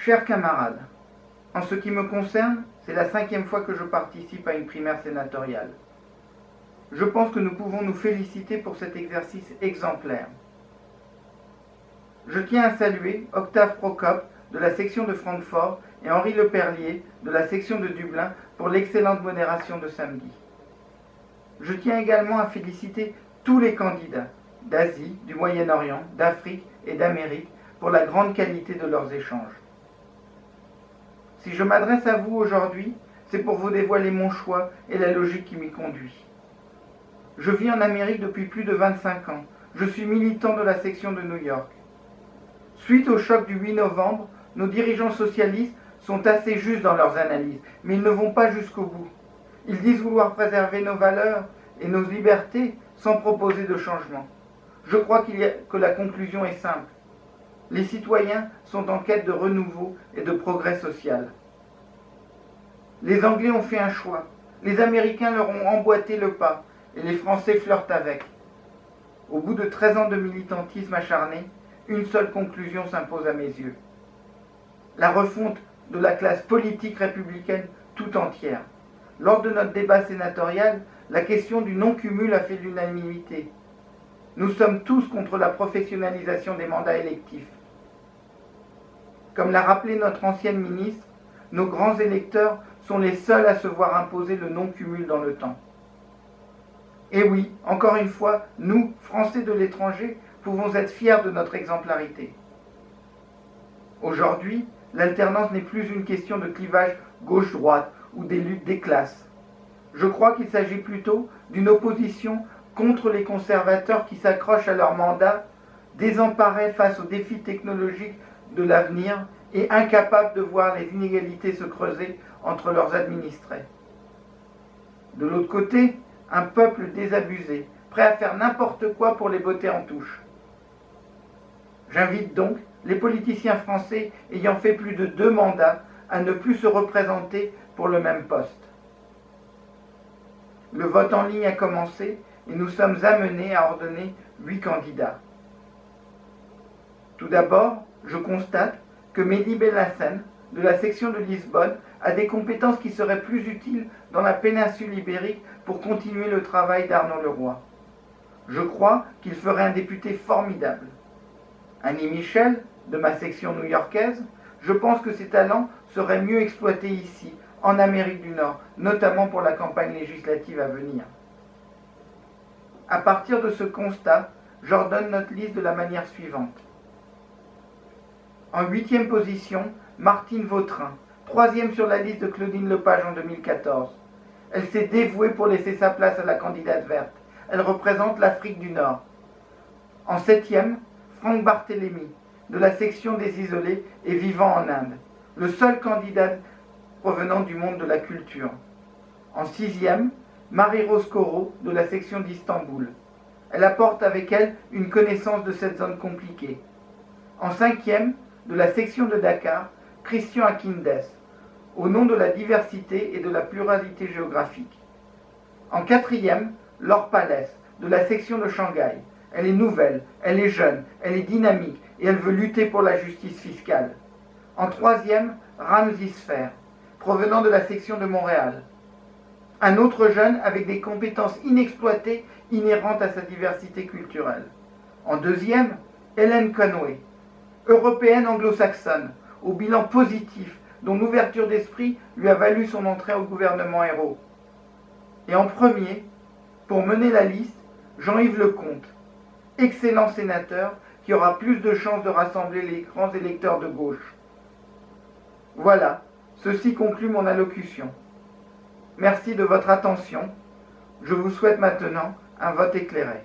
Chers camarades, en ce qui me concerne, c'est la 5e fois que je participe à une primaire sénatoriale. Je pense que nous pouvons nous féliciter pour cet exercice exemplaire. Je tiens à saluer Octave Procope de la section de Francfort et Henri Leperlier de la section de Dublin pour l'excellente modération de samedi. Je tiens également à féliciter tous les candidats d'Asie, du Moyen-Orient, d'Afrique et d'Amérique pour la grande qualité de leurs échanges. Si je m'adresse à vous aujourd'hui, c'est pour vous dévoiler mon choix et la logique qui m'y conduit. Je vis en Amérique depuis plus de 25 ans. Je suis militant de la section de New York. Suite au choc du 8 novembre, nos dirigeants socialistes sont assez justes dans leurs analyses, mais ils ne vont pas jusqu'au bout. Ils disent vouloir préserver nos valeurs et nos libertés sans proposer de changement. Je crois que la conclusion est simple. Les citoyens sont en quête de renouveau et de progrès social. Les Anglais ont fait un choix. Les Américains leur ont emboîté le pas et les Français flirtent avec. Au bout de 13 ans de militantisme acharné, une seule conclusion s'impose à mes yeux. La refonte de la classe politique républicaine tout entière. Lors de notre débat sénatorial, la question du non-cumul a fait l'unanimité. Nous sommes tous contre la professionnalisation des mandats électifs. Comme l'a rappelé notre ancienne ministre, nos grands électeurs sont les seuls à se voir imposer le non-cumul dans le temps. Et oui, encore une fois, nous, Français de l'étranger, pouvons être fiers de notre exemplarité. Aujourd'hui, l'alternance n'est plus une question de clivage gauche-droite ou des luttes des classes. Je crois qu'il s'agit plutôt d'une opposition contre les conservateurs qui s'accrochent à leur mandat, désemparés face aux défis technologiques de l'avenir et incapables de voir les inégalités se creuser entre leurs administrés. De l'autre côté, un peuple désabusé, prêt à faire n'importe quoi pour les botter en touche. J'invite donc les politiciens français ayant fait plus de 2 mandats à ne plus se représenter pour le même poste. Le vote en ligne a commencé et nous sommes amenés à ordonner 8 candidats. Tout d'abord, je constate que Mehdi Bellassine, de la section de Lisbonne, a des compétences qui seraient plus utiles dans la péninsule ibérique pour continuer le travail d'Arnaud Leroy. Je crois qu'il ferait un député formidable. Annie Michel, de ma section new-yorkaise, je pense que ses talents seraient mieux exploités ici, en Amérique du Nord, notamment pour la campagne législative à venir. À partir de ce constat, j'ordonne notre liste de la manière suivante. En 8e position, Martine Vautrin, 3e sur la liste de Claudine Lepage en 2014. Elle s'est dévouée pour laisser sa place à la candidate verte. Elle représente l'Afrique du Nord. En 7e, Franck Barthélemy, de la section des isolés et vivant en Inde, le seul candidat provenant du monde de la culture. En 6e, Marie-Rose Corot, de la section d'Istanbul. Elle apporte avec elle une connaissance de cette zone compliquée. En 5e, de la section de Dakar, Christian Akindes, au nom de la diversité et de la pluralité géographique. En 4e, Laure Palès, de la section de Shanghai. Elle est nouvelle, elle est jeune, elle est dynamique et elle veut lutter pour la justice fiscale. En 3e, Ramzi Sfer, provenant de la section de Montréal. Un autre jeune avec des compétences inexploitées inhérentes à sa diversité culturelle. En 2e, Hélène Conway, européenne anglo-saxonne, au bilan positif, dont l'ouverture d'esprit lui a valu son entrée au gouvernement Hérault. Et en 1er, pour mener la liste, Jean-Yves Lecomte, excellent sénateur qui aura plus de chances de rassembler les grands électeurs de gauche. Voilà, ceci conclut mon allocution. Merci de votre attention. Je vous souhaite maintenant un vote éclairé.